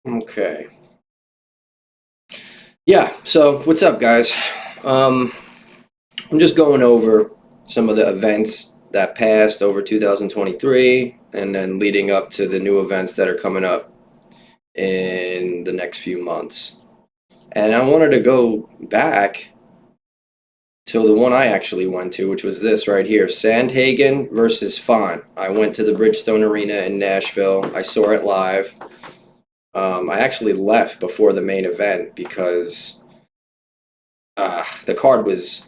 Okay. Yeah, so what's up, guys? Um, I'm just going over some of the events that passed over 2023 and then leading up to the new events that are coming up in the next few months. And I wanted to go back to the one I actually went to, which was this right here, Sandhagen versus Font. I went to the Bridgestone Arena in Nashville. I saw it live. I actually left before the main event because the card was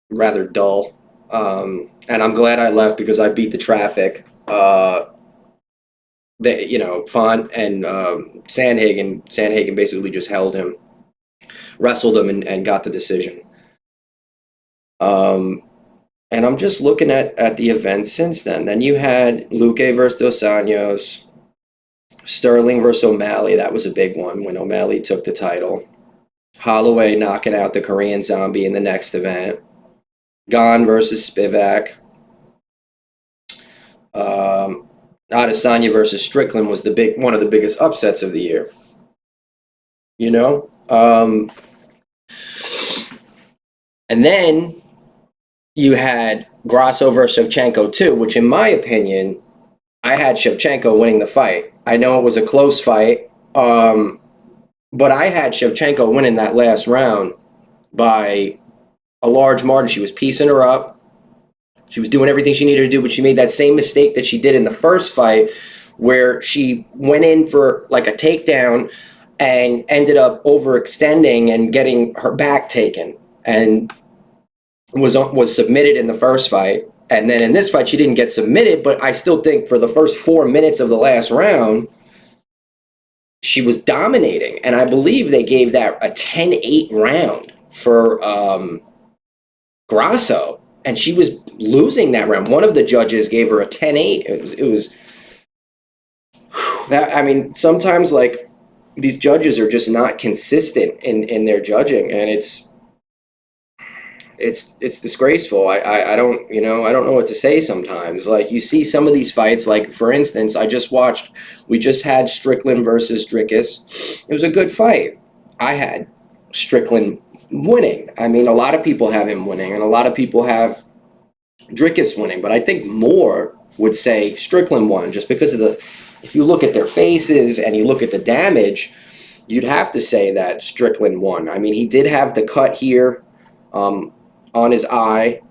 rather dull. And I'm glad I left because I beat the traffic. Font and Sandhagen basically just held him, wrestled him, and got the decision. Um, and I'm just looking at the events since then. Then you had Luque versus Dos Anjos, Sterling versus O'Malley. That was a big one when O'Malley took the title. Holloway knocking out the Korean Zombie in the next event. Gon versus Spivak. Um, Adesanya versus Strickland was the one of the biggest upsets of the year. You know, and then you had Grasso versus Shevchenko too, which in my opinion, I had Shevchenko winning the fight. I know it was a close fight, but I had Shevchenko winning that last round by a large margin. She was piecing her up. She was doing everything she needed to do, but she made that same mistake that she did in the first fight where she went in for like a takedown and ended up overextending and getting her back taken and was submitted in the first fight. And then in this fight, she didn't get submitted, but I still think for the first 4 minutes of the last round, she was dominating. And I believe they gave that a 10-8 round for Grasso, and she was losing that round. One of the judges gave her a 10-8. It was that, I mean, sometimes like these judges are just not consistent in their judging, and it's disgraceful. I don't, I don't know what to say sometimes. Like you see some of these fights, like for instance, we just had Strickland versus Dricus. It was a good fight. I had Strickland winning. I mean, a lot of people have him winning, and a lot of people have Dricus winning, but I think more would say Strickland won just because of if you look at their faces and you look at the damage, you'd have to say that Strickland won. I mean, he did have the cut here um, on his eye,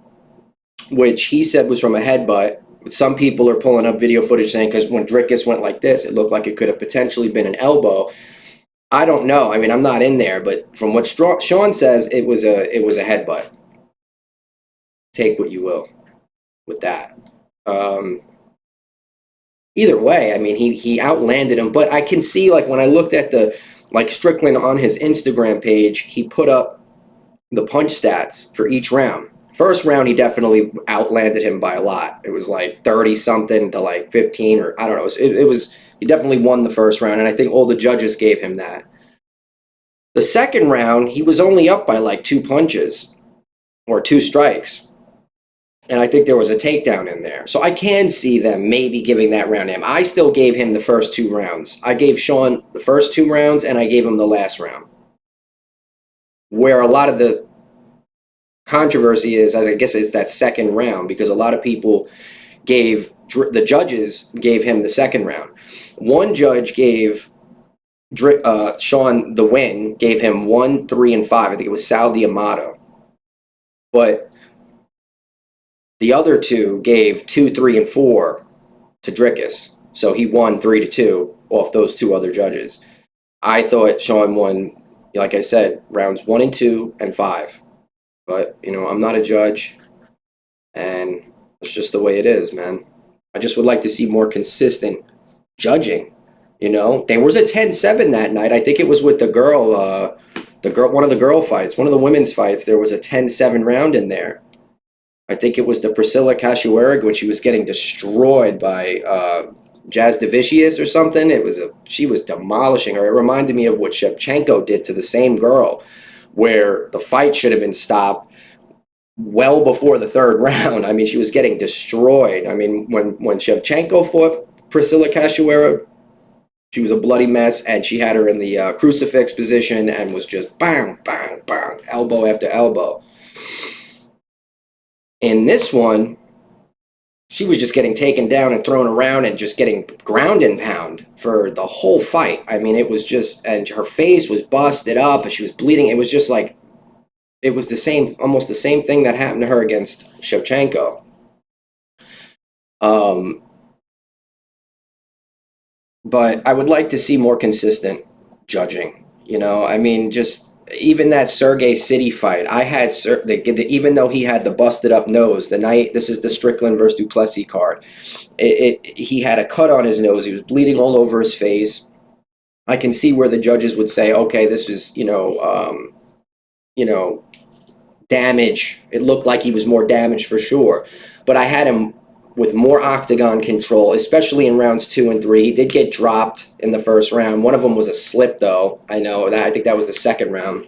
which he said was from a headbutt. But some people are pulling up video footage saying because when Dricus went like this, it looked like it could have potentially been an elbow. I don't know. I mean, I'm not in there, but from what Sean says, it was a headbutt. Take what you will with that. Um, Either way, I mean, he outlanded him. But I can see like when I looked at the like Strickland on his Instagram page, he put up the punch stats for each round. First round, he definitely outlanded him by a lot. It was like 30 something to like 15, or I don't know. It was he definitely won the first round, and I think all the judges gave him that. The second round, he was only up by like two punches or two strikes. And I think there was a takedown in there. So I can see them maybe giving that round to him. I still gave him the first two rounds. I gave Sean the first two rounds, and I gave him the last round. Where a lot of the controversy is, I guess, is that second round because a lot of people the judges gave him the second round. One judge gave Sean the win, gave him 1, 3, and 5. I think it was Sal D'Amato. But the other two gave 2, 3, and 4 to Dricus. So he won 3-2 off those two other judges. I thought Sean won, like I said, rounds 1 and 2 and 5. But, I'm not a judge, and it's just the way it is, man. I just would like to see more consistent judging. There was a 10-7 that night. I think it was with one of the girl fights, one of the women's fights. There was a 10-7 round in there. I think it was the Priscilla Cachoeira when she was getting destroyed by Jazz Davicius or something. She was demolishing her. It reminded me of what Shevchenko did to the same girl, where the fight should have been stopped well before the third round. I mean, she was getting destroyed. I mean, when Shevchenko fought Priscilla Cachoeira, She was a bloody mess, and she had her in the crucifix position and was just bang, bang, bang, elbow after elbow. In this one, she was just getting taken down and thrown around and just getting ground and pound for the whole fight. I mean, it was just, and her face was busted up and she was bleeding. It was just like, it was the same, almost the same thing that happened to her against Shevchenko. Um, but I would like to see more consistent judging. I mean, just even that Sergey City fight. I had even though he had the busted up nose the night. This is the Strickland versus Duplessis card. He had a cut on his nose. He was bleeding all over his face. I can see where the judges would say, okay, this is you know damage. It looked like he was more damaged for sure, but I had him with more octagon control, especially in rounds 2 and 3. He did get dropped in the first round. One of them was a slip, though. I know that. I think that was the second round.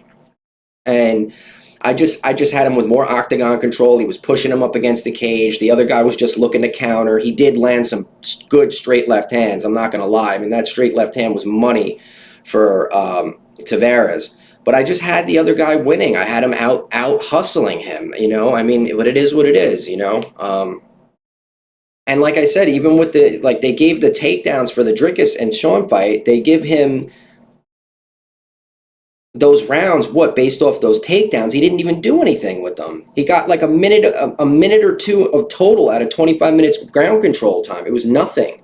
And I just had him with more octagon control. He was pushing him up against the cage. The other guy was just looking to counter. He did land some good straight left hands. I'm not going to lie. I mean, that straight left hand was money for Tavares. But I just had the other guy winning. I had him out hustling him. I mean, but it is what it is. And like I said, even with they gave the takedowns for the Drickus and Sean fight, they give him those rounds, based off those takedowns. He didn't even do anything with them. He got like a minute or two of total out of 25 minutes ground control time. It was nothing.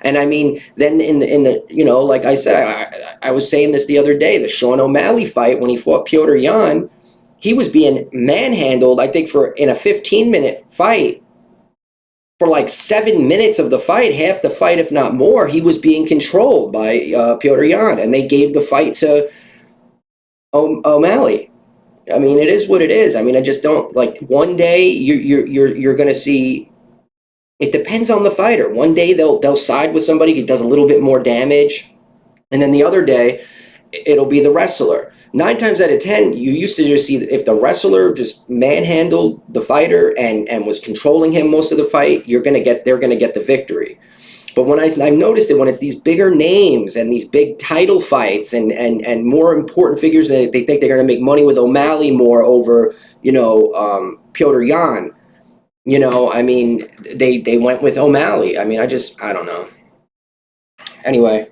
And I mean, then in the like I said, I was saying this the other day, the Sean O'Malley fight when he fought Piotr Yan, he was being manhandled, I think, in a 15-minute fight. For like 7 minutes of the fight, half the fight, if not more, he was being controlled by Piotr Yan, and they gave the fight to O'Malley. I mean, it is what it is. I mean, I just don't like. One day you're going to see. It depends on the fighter. One day they'll side with somebody who does a little bit more damage, and then the other day it'll be the wrestler. 9 times out of 10, you used to just see if the wrestler just manhandled the fighter and was controlling him most of the fight, they're gonna get the victory. But when I've noticed it when it's these bigger names and these big title fights and more important figures that they think they're gonna make money with O'Malley more over Piotr Yan. I mean, they went with O'Malley. I mean, I don't know. Anyway.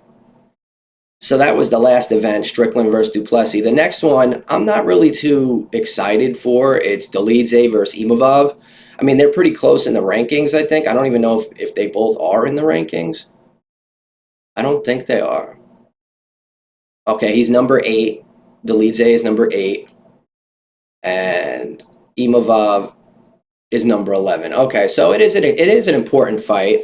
So that was the last event, Strickland versus Duplessis. The next one, I'm not really too excited for. It's Dolidze versus Imavov. I mean, they're pretty close in the rankings, I think. I don't even know if they both are in the rankings. I don't think they are. Okay, he's number 8. Dolidze is number 8. And Imavov is number 11. Okay, so it is an important fight.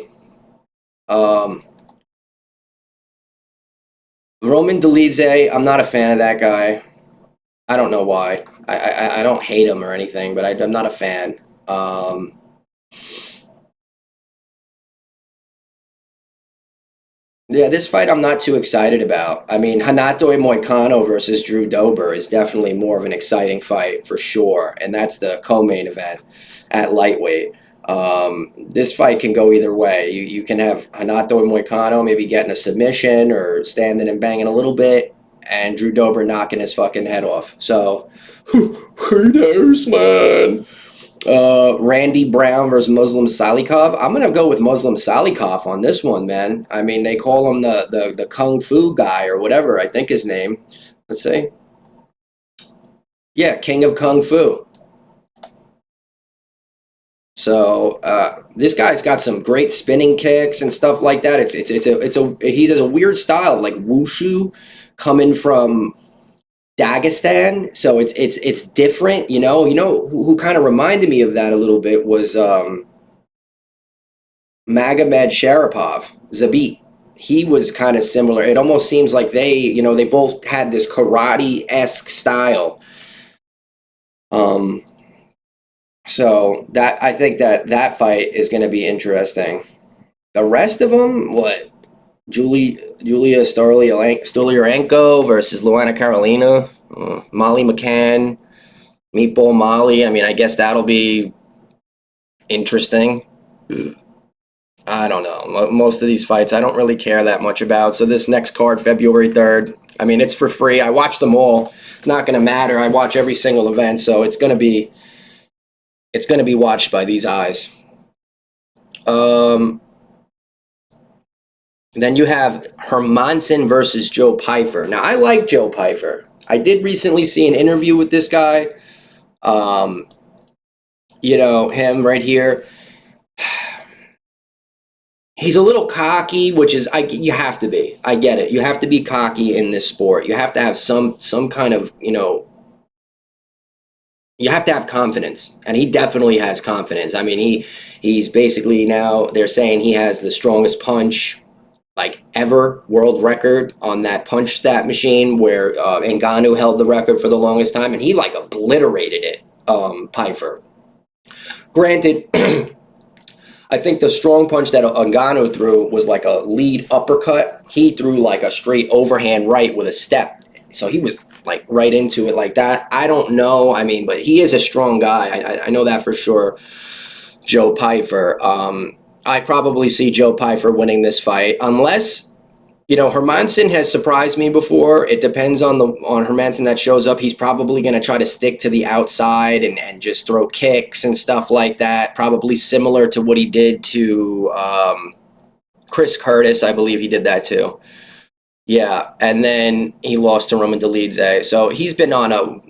Roman Dolidze, I'm not a fan of that guy. I don't know why. I don't hate him or anything, but I'm not a fan. Yeah, this fight I'm not too excited about. I mean, Hanato Moicano versus Drew Dober is definitely more of an exciting fight for sure, and that's the co-main event at lightweight. This fight can go either way. You can have Hanato Moicano maybe getting a submission or standing and banging a little bit, and Drew Dober knocking his fucking head off. So, who knows, man? Randy Brown versus Muslim Salikov. I'm gonna go with Muslim Salikov on this one, man. I mean, they call him the Kung Fu guy or whatever. I think his name. Let's see. Yeah, King of Kung Fu. So this guy's got some great spinning kicks and stuff like that. He has a weird style like wushu coming from Dagestan. So it's different. Who kind of reminded me of that a little bit was Magomed Sharapov, Zabit. He was kind of similar. It almost seems like they both had this karate-esque style. So I think that fight is going to be interesting. The rest of them, what? Julia Stoliarenko versus Luana Carolina, Molly McCann, Meatball Molly. I mean, I guess that'll be interesting. I don't know. Most of these fights I don't really care that much about. So this next card, February 3rd, I mean, it's for free. I watch them all. It's not going to matter. I watch every single event, so it's going to be watched by these eyes. Um, then you have Hermanson versus Joe Pyfer. Now, I like Joe Pyfer. I did recently see an interview with this guy. Um, him right here. He's a little cocky, which is you have to be. I get it. You have to be cocky in this sport. You have to have some kind of, you have to have confidence, and he definitely has confidence. I mean, he's basically, now they're saying he has the strongest punch like ever, world record on that punch stat machine where Ngannou held the record for the longest time, and he like obliterated it, Pyfer. Granted, I think the strong punch that Ngannou threw was like a lead uppercut. He threw like a straight overhand right with a step. So he was like right into it like that. I don't know. I mean, but he is a strong guy. I know that for sure. Joe Pyfer. I probably see Joe Pyfer winning this fight unless, Hermanson has surprised me before. It depends on Hermanson that shows up. He's probably going to try to stick to the outside and just throw kicks and stuff like that. Probably similar to what he did to Chris Curtis. I believe he did that too. Yeah, and then he lost to Roman Dolidze. So he's been on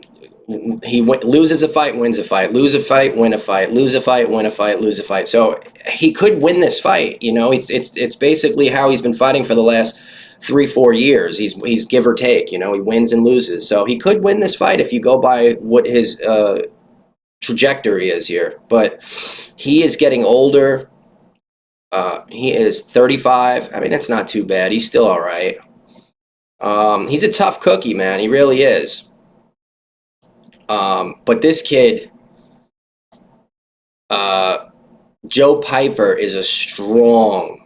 loses a fight, wins a fight, lose a fight, win a fight, lose a fight, win a fight, lose a fight. So he could win this fight. It's basically how he's been fighting for the last 3-4 years. He's give or take. He wins and loses. So he could win this fight if you go by what his trajectory is here. But he is getting older. He is 35. I mean, that's not too bad. He's still all right. He's a tough cookie, man. He really is. But this kid, Joe Pyfer, is a strong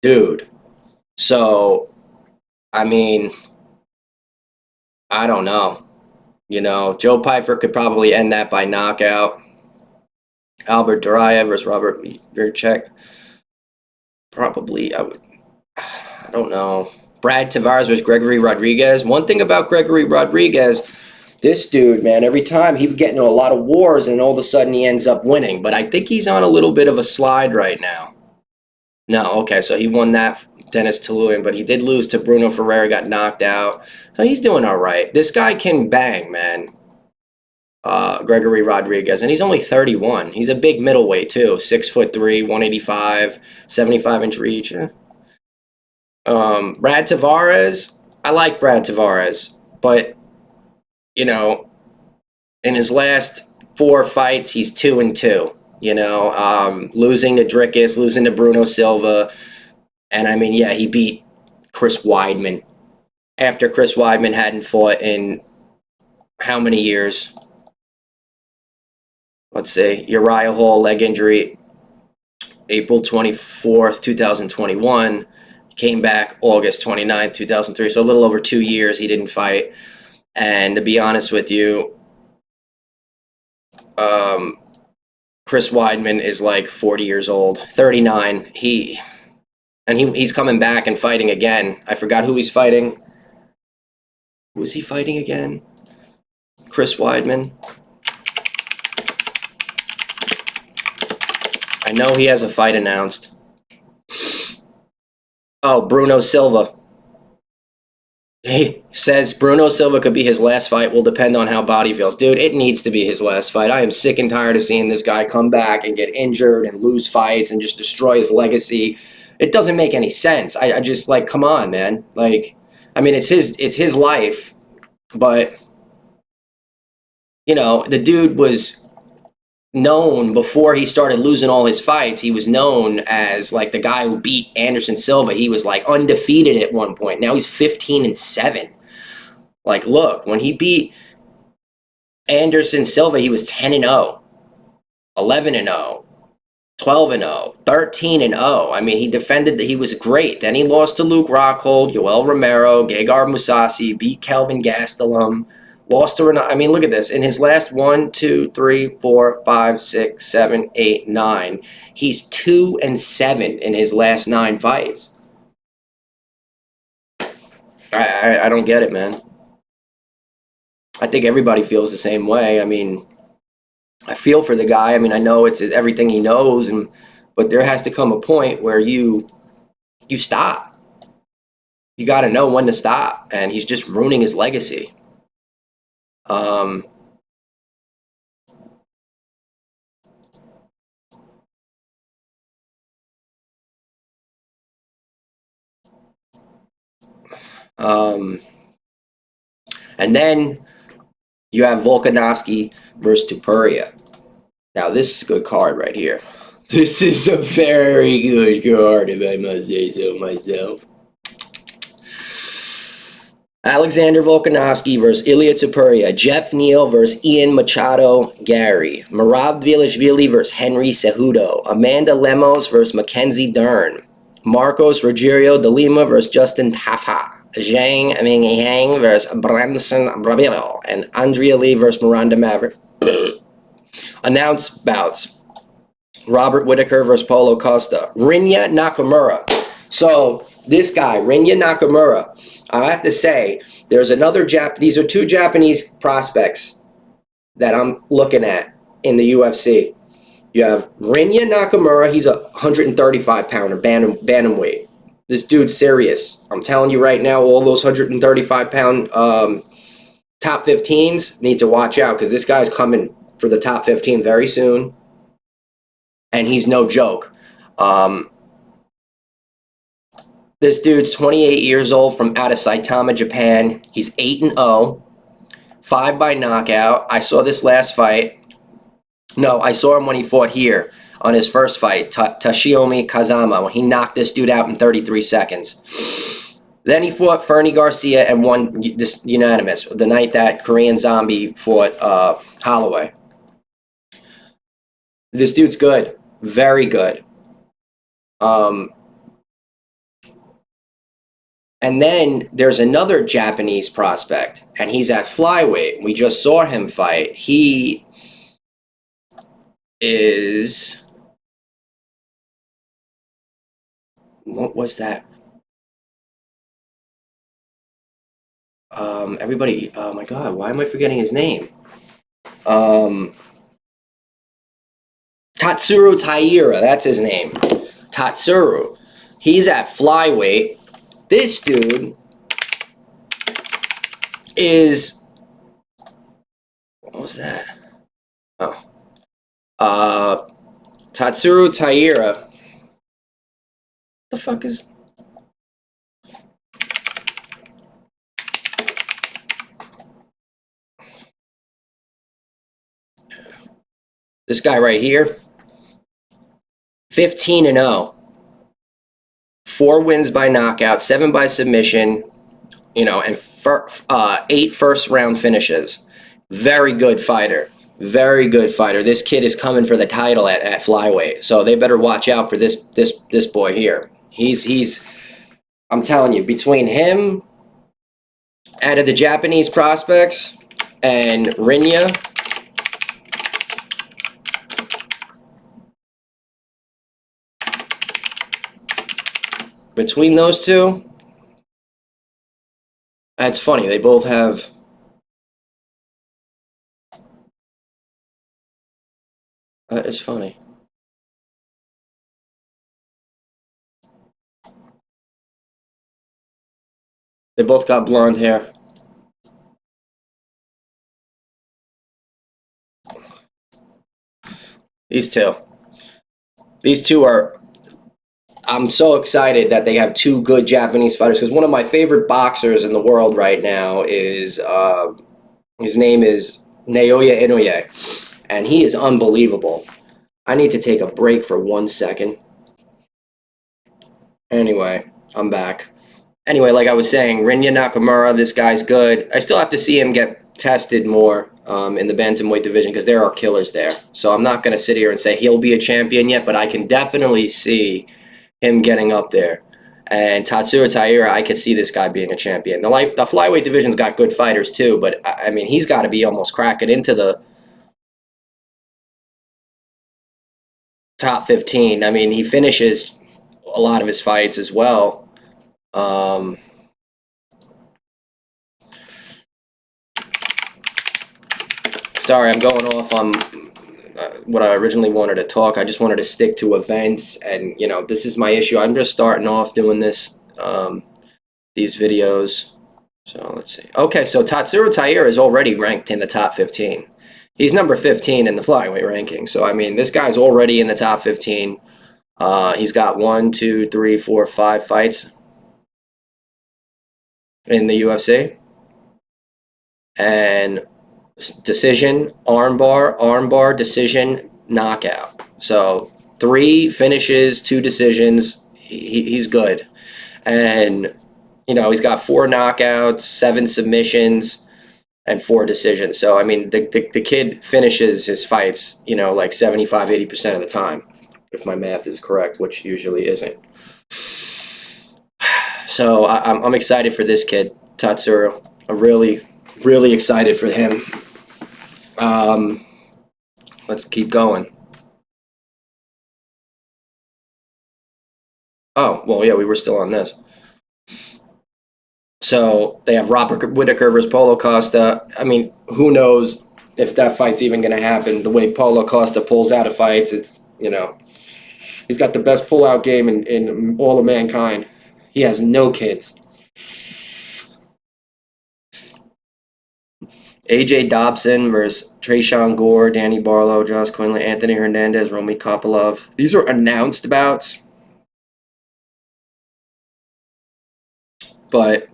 dude. So, I mean, I don't know. Joe Pyfer could probably end that by knockout. Albert Duraev versus Robert Virchek. Probably, I don't know. Brad Tavares versus Gregory Rodriguez. One thing about Gregory Rodriguez, this dude, man, every time he would get into a lot of wars and all of a sudden he ends up winning. But I think he's on a little bit of a slide right now. No, okay, so he won that, Dennis Tuluin, but he did lose to Bruno Ferreira, got knocked out. So he's doing all right. This guy can bang, man. Gregory Rodriguez, and he's only 31. He's a big middleweight too, 6'3", 185, 75-inch reach. Brad Tavares, I like Brad Tavares, but in his last 4 fights, he's 2-2. Losing to Drickus, losing to Bruno Silva, and I mean, yeah, he beat Chris Weidman after Chris Weidman hadn't fought in how many years? Let's see, Uriah Hall, leg injury, April 24th, 2021. Came back August 29th, 2003. So a little over 2 years he didn't fight. And to be honest with you, Chris Weidman is like 40 years old, 39. He's coming back and fighting again. I forgot who he's fighting. Who is he fighting again? Chris Weidman. I know he has a fight announced. Oh, Bruno Silva. He says Bruno Silva could be his last fight. Will depend on how body feels. Dude, it needs to be his last fight. I am sick and tired of seeing this guy come back and get injured and lose fights and just destroy his legacy. It doesn't make any sense. I just, like, come on, man. Like, I mean, it's his life, but, the dude was known before he started losing all his fights. He was known as like the guy who beat Anderson Silva. He was like undefeated at one point. Now he's 15-7. Like, look, when he beat Anderson Silva, he was 10-0, 11-0, 12-0, 13-0. I mean, he defended that he was great. Then he lost to Luke Rockhold, Yoel Romero, Gegard Mousasi, beat Kelvin Gastelum. Lost to Renato. I mean, look at this. In his last 1, 2, 3, 4, 5, 6, 7, 8, 9, he's 2-7 in his last 9 fights. I don't get it, man. I think everybody feels the same way. I mean, I feel for the guy. I mean, I know it's everything he knows, but there has to come a point where you stop. You got to know when to stop, and he's just ruining his legacy. Um, um, and then you have Volkanovski versus Tupuria. Now, this is a good card right here. This is a very good card, if I must say so myself. Alexander Volkanovski versus Ilya Tupuria. Jeff Neal versus Ian Machado Gary. Merab Dvalishvili versus Henry Cejudo. Amanda Lemos versus Mackenzie Dern. Marcos Rogerio de Lima versus Justin Tafa. Zhang Mingyang versus Branson Bravero. And Andrea Lee versus Miranda Maverick. Announced bouts. Robert Whitaker versus Paulo Costa. Rinya Nakamura. So this guy, Rinya Nakamura, I have to say, there's another these are 2 Japanese prospects that I'm looking at in the UFC. You have Rinya Nakamura. He's a 135-pounder, bantamweight. This dude's serious. I'm telling you right now, all those 135-pound top 15s need to watch out, because this guy's coming for the top 15 very soon, and he's no joke. This dude's 28 years old, from out of Saitama, Japan. He's 8-0, 5 by knockout. I saw this last fight. No, I saw him when he fought here on his first fight, Toshiomi Kazama, when he knocked this dude out in 33 seconds. Then he fought Fernie Garcia and won this unanimous the night that Korean Zombie fought Holloway. This dude's good, very good. And then there's another Japanese prospect, and he's at flyweight. We just saw him fight. He is... What was that? Everybody... Oh, my God. Why am I forgetting his name? Tatsuro Taira. That's his name. Tatsuro. He's at flyweight. This dude is... What was that? Oh. Tatsuro Taira. What the fuck is... This guy right here. 15-0. 4 wins by knockout, 7 by submission, and 8 first-round finishes. Very good fighter. Very good fighter. This kid is coming for the title at flyweight, so they better watch out for this boy here. He's I'm telling you, between him, out of the Japanese prospects, and Rinya, between those two, that's funny. They both have... That is funny. They both got blonde hair. These two are... I'm so excited that they have 2 good Japanese fighters, because one of my favorite boxers in the world right now is, his name is Naoya Inoue, and he is unbelievable. I need to take a break for 1 second. Anyway, I'm back. Anyway, like I was saying, Rinya Nakamura, this guy's good. I still have to see him get tested more in the bantamweight division, because there are killers there. So I'm not going to sit here and say he'll be a champion yet, but I can definitely see him getting up there. And Tatsuro Taira, I could see this guy being a champion. The flyweight division's got good fighters too, but I mean, he's got to be almost cracking into the top 15. I mean, he finishes a lot of his fights as well. Um, Sorry, I'm going off on what I originally wanted to talk. I just wanted to stick to events, and this is my issue. I'm just starting off doing these videos. So let's see. Okay, so Tatsuro Taira is already ranked in the top 15. He's number 15 in the flyweight ranking. So I mean, this guy's already in the top 15. He's got 1, 2, 3, 4, 5 fights in the UFC, and decision, armbar, decision, knockout. So 3 finishes, 2 decisions. He's good, and he's got 4 knockouts, 7 submissions, and 4 decisions. So I mean, the kid finishes his fights, like 75-80% of the time, if my math is correct, which usually isn't. So I'm excited for this kid, Tatsuro. I'm really excited for him. Let's keep going. Oh, well, yeah, we were still on this. So they have Robert Whitaker versus Paulo Costa. I mean, who knows if that fight's even going to happen? The way Paulo Costa pulls out of fights, he's got the best pullout game in all of mankind. He has no kids. AJ Dobson versus Trayshawn Gore, Danny Barlow, Josh Quinlan, Anthony Hernandez, Romy Kopylov. These are announced bouts, but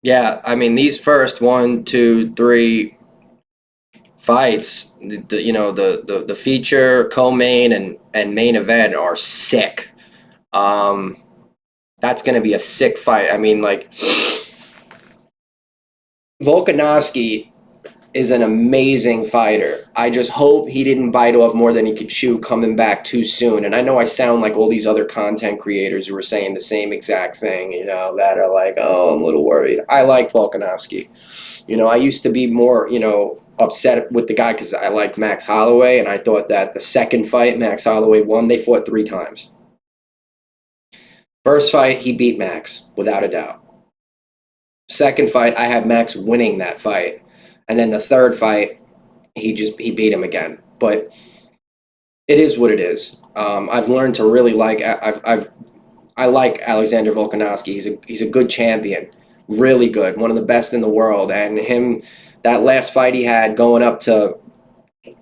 yeah, I mean, these first 1, 2, 3 fights, the feature, co-main, and main event are sick. That's going to be a sick fight. I mean, like, Volkanovski is an amazing fighter. I just hope he didn't bite off more than he could chew coming back too soon. And I know I sound like all these other content creators who are saying the same exact thing, that are like, oh, I'm a little worried. I like Volkanovski. I used to be more, upset with the guy because I liked Max Holloway, and I thought that the second fight Max Holloway won. They fought 3 times. First fight, he beat Max, without a doubt. Second fight, I had Max winning that fight. And then the third fight, he beat him again. But it is what it is. I've learned to really like I like Alexander Volkanovski. He's a good champion, really good, one of the best in the world. And that last fight he had going up to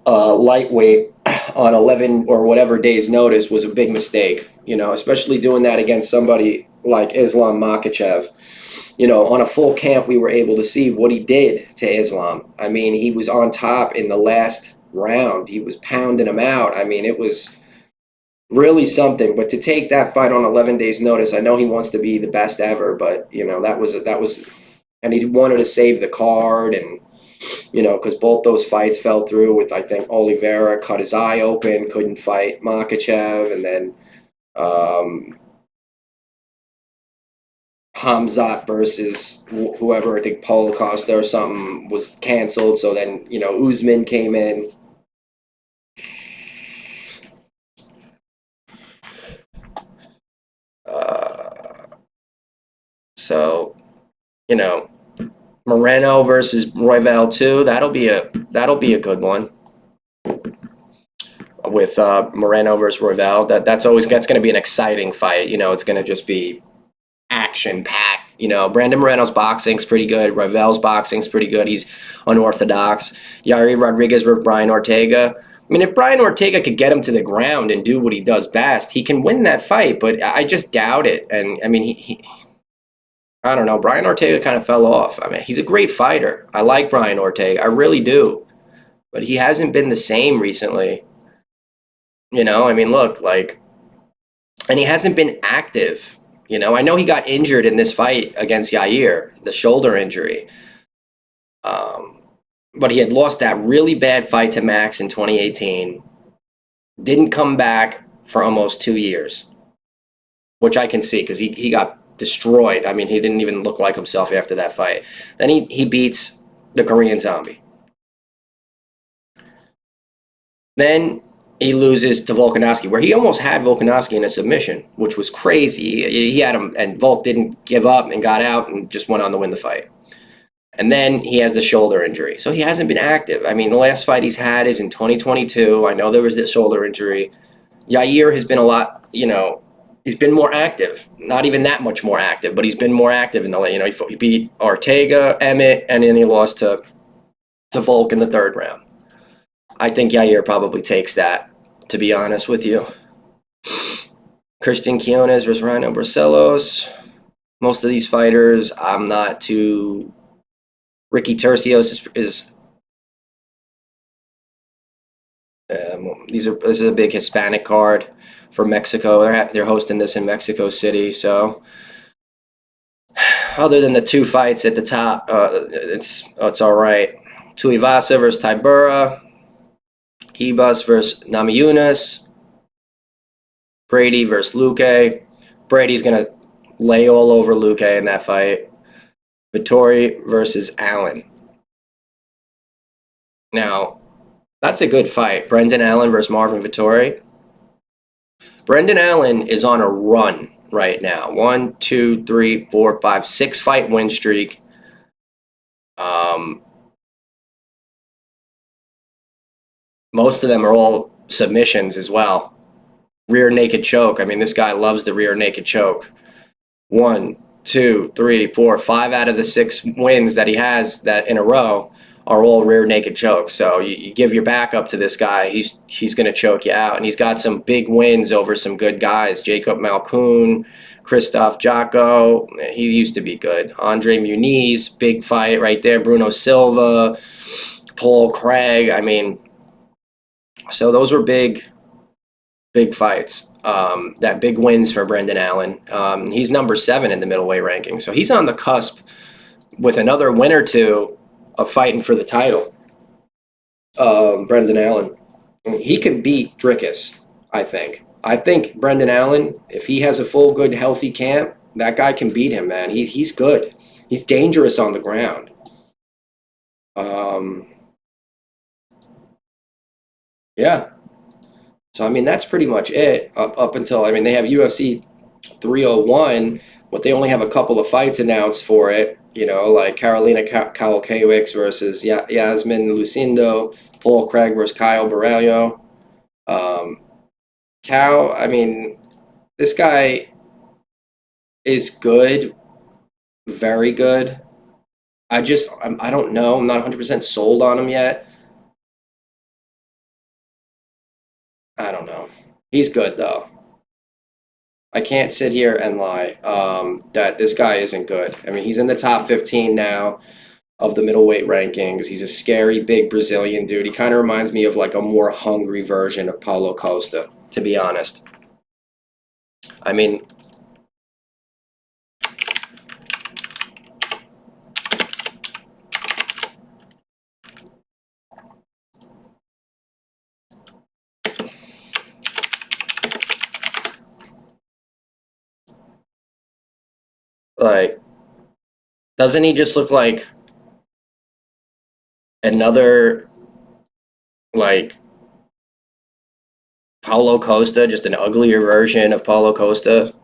lightweight on 11 or whatever days' notice was a big mistake. Especially doing that against somebody like Islam Makhachev. On a full camp, we were able to see what he did to Islam. I mean, he was on top in the last round. He was pounding him out. I mean, it was really something. But to take that fight on 11 days' notice, I know he wants to be the best ever, but that was, and he wanted to save the card, and because both those fights fell through with, I think, Oliveira cut his eye open, couldn't fight Makhachev, and then Hamzat versus whoever, I think Paulo Costa or something, was canceled. So then, Usman came in. So, Moreno versus Royval too. That'll be a good one. With Moreno versus Royval, that's going to be an exciting fight. It's going to just be action packed. Brandon Moreno's boxing's pretty good. Royval's boxing's pretty good. He's unorthodox. Yair Rodriguez versus Brian Ortega. I mean, if Brian Ortega could get him to the ground and do what he does best, he can win that fight. But I just doubt it. And I mean, I don't know. Brian Ortega kind of fell off. I mean, he's a great fighter. I like Brian Ortega. I really do. But he hasn't been the same recently. I mean, look, and he hasn't been active. I know he got injured in this fight against Yair, the shoulder injury. But he had lost that really bad fight to Max in 2018. Didn't come back for almost 2 years. which I can see because he got destroyed. I mean, he didn't even look like himself after that fight. Then he beats the Korean Zombie. Then he loses to Volkanovski, where he almost had Volkanovski in a submission, which was crazy. He had him, and Volk didn't give up and got out and just went on to win the fight. And then he has the shoulder injury. So he hasn't been active. I mean, the last fight he's had is in 2022. I know there was that shoulder injury. Yair has been a lot, he's been more active. Not even that much more active, but he's been more active in the late. He beat Ortega, Emmett, and then he lost to Volk in the third round. I think Yair probably takes that, to be honest with you. Christian Quiones versus Rhino Barcelos. Most of these fighters, I'm not too. Ricky Tercios is this is a big Hispanic card for Mexico. They're hosting this in Mexico City. So, other than the two fights at the top, it's all right. Tuivasa versus Tybura. Hebus versus Namajunas. Brady versus Luque. Brady's gonna lay all over Luque in that fight. Vittori versus Allen. Now, that's a good fight. Brendan Allen versus Marvin Vittori. Brendan Allen is on a run right now. 1, 2, 3, 4, 5, 6 fight win streak. Most of them are all submissions as well. Rear naked choke. I mean, this guy loves the rear naked choke. 1, 2, 3, 4, 5 out of the 6 wins that he has that in a row are all rear naked chokes. So you give your back up to this guy, he's going to choke you out. And he's got some big wins over some good guys. Jacob Malkoun, Christoph Jocko, he used to be good. Andre Muniz, big fight right there. Bruno Silva, Paul Craig. I mean, so those were big fights. That big wins for Brendan Allen. He's number 7 in the middleweight ranking. So he's on the cusp with another win or two of fighting for the title. Brendan Allen. He can beat Dricus, I think. I think Brendan Allen, if he has a full, good, healthy camp, that guy can beat him, man. He's good. He's dangerous on the ground. Yeah. So, I mean, that's pretty much it up until, I mean, they have UFC 301, but they only have a couple of fights announced for it, like Carolina Kowalkiewicz versus Yasmin Lucindo, Paul Craig versus Kyle Borrello. I mean, this guy is good, very good. I don't know. I'm not 100% sold on him yet. I don't know. He's good, though. I can't sit here and lie that this guy isn't good. I mean, he's in the top 15 now of the middleweight rankings. He's a scary, big Brazilian dude. He kind of reminds me of like a more hungry version of Paulo Costa, to be honest. I mean, like, doesn't he just look like another, like, Paulo Costa, just an uglier version of Paulo Costa?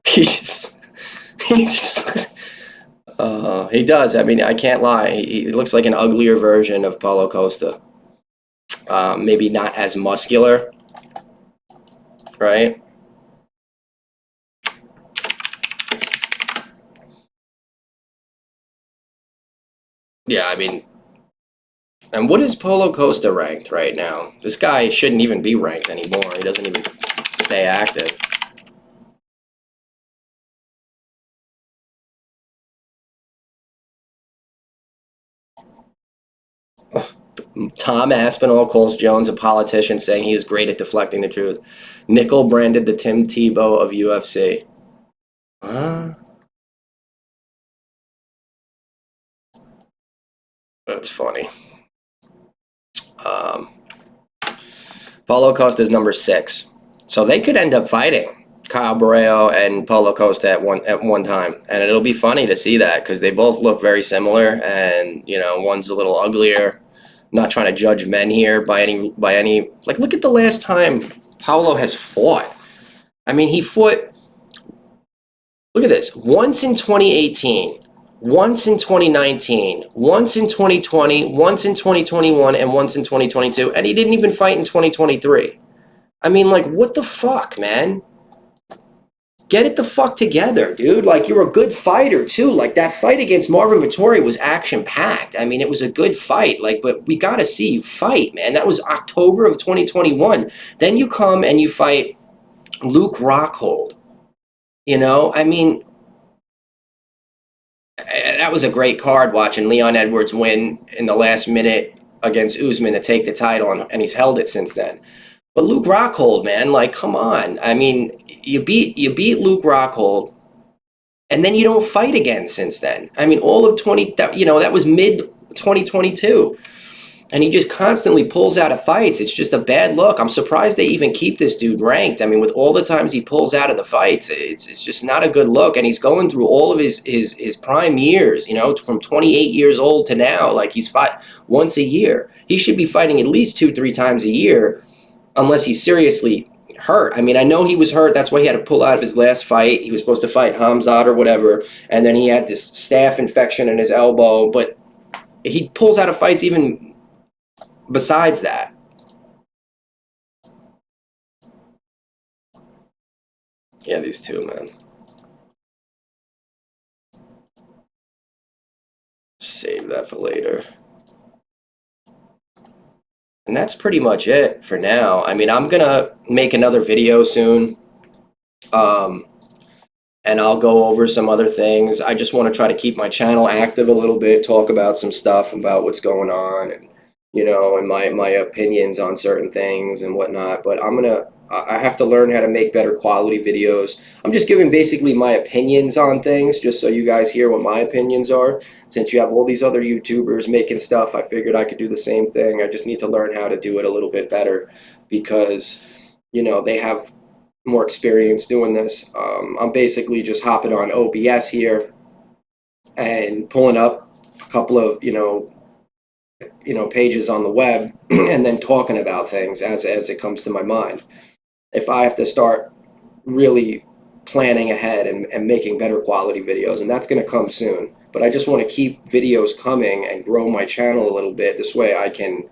he just, he just, he does. I mean, I can't lie. He looks like an uglier version of Paulo Costa. Maybe not as muscular, right? Yeah, I mean, and what is Paulo Costa ranked right now? This guy shouldn't even be ranked anymore. He doesn't even stay active. Tom Aspinall calls Jones a politician, saying he is great at deflecting the truth. Nickel branded the Tim Tebow of UFC. That's funny. Um, Paulo Costa is number 6. So they could end up fighting Kyle Borrell and Paulo Costa at one time, and it'll be funny to see that because they both look very similar, and one's a little uglier. Not trying to judge men here by any like. Look at the last time Paulo has fought. I mean, he fought. Look at this. Once in 2018, once in 2019, once in 2020, once in 2021, and once in 2022, and he didn't even fight in 2023. I mean, like, what the fuck, man? Get it the fuck together, dude. Like, you're a good fighter, too. Like, that fight against Marvin Vettori was action-packed. I mean, it was a good fight. Like, but we got to see you fight, man. That was October of 2021. Then you come and you fight Luke Rockhold. I mean, that was a great card watching Leon Edwards win in the last minute against Usman to take the title, and he's held it since then. But Luke Rockhold, man, like, come on. I mean, you beat Luke Rockhold, and then you don't fight again since then. I mean, all of that was mid 2022, and he just constantly pulls out of fights. It's just a bad look. I'm surprised they even keep this dude ranked. I mean, with all the times he pulls out of the fights, it's just not a good look. And he's going through all of his prime years, from 28 years old to now. Like, he's fought once a year. He should be fighting at least 2-3 times a year, unless he's seriously hurt. I mean, I know he was hurt. That's why he had to pull out of his last fight. He was supposed to fight Hamzat or whatever, and then he had this staph infection in his elbow. But he pulls out of fights even besides that. Yeah, these two, man. Save that for later. And that's pretty much it for now. I mean, I'm gonna make another video soon. Um, and I'll go over some other things. I just want to try to keep my channel active a little bit, talk about some stuff about what's going on, and and my opinions on certain things and whatnot. But I have to learn how to make better quality videos. I'm just giving basically my opinions on things, just so you guys hear what my opinions are. Since you have all these other YouTubers making stuff, I figured I could do the same thing. I just need to learn how to do it a little bit better because, they have more experience doing this. I'm basically just hopping on OBS here and pulling up a couple of pages on the web and then talking about things as it comes to my mind. If I have to start really planning ahead and making better quality videos, and that's going to come soon. But I just want to keep videos coming and grow my channel a little bit. This way I can,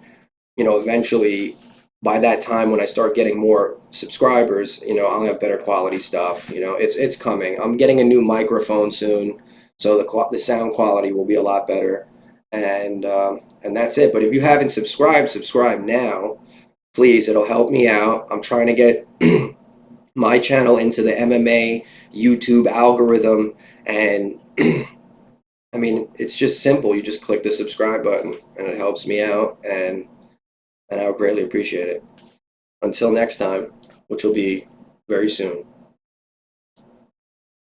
eventually, by that time when I start getting more subscribers, I'll have better quality stuff. It's coming. I'm getting a new microphone soon, so the sound quality will be a lot better. And that's it. But if you haven't subscribed, subscribe now, please. It'll help me out. I'm trying to get my channel into the MMA YouTube algorithm, and I mean, it's just simple. You just click the subscribe button, and it helps me out, and I would greatly appreciate it. Until next time, which will be very soon.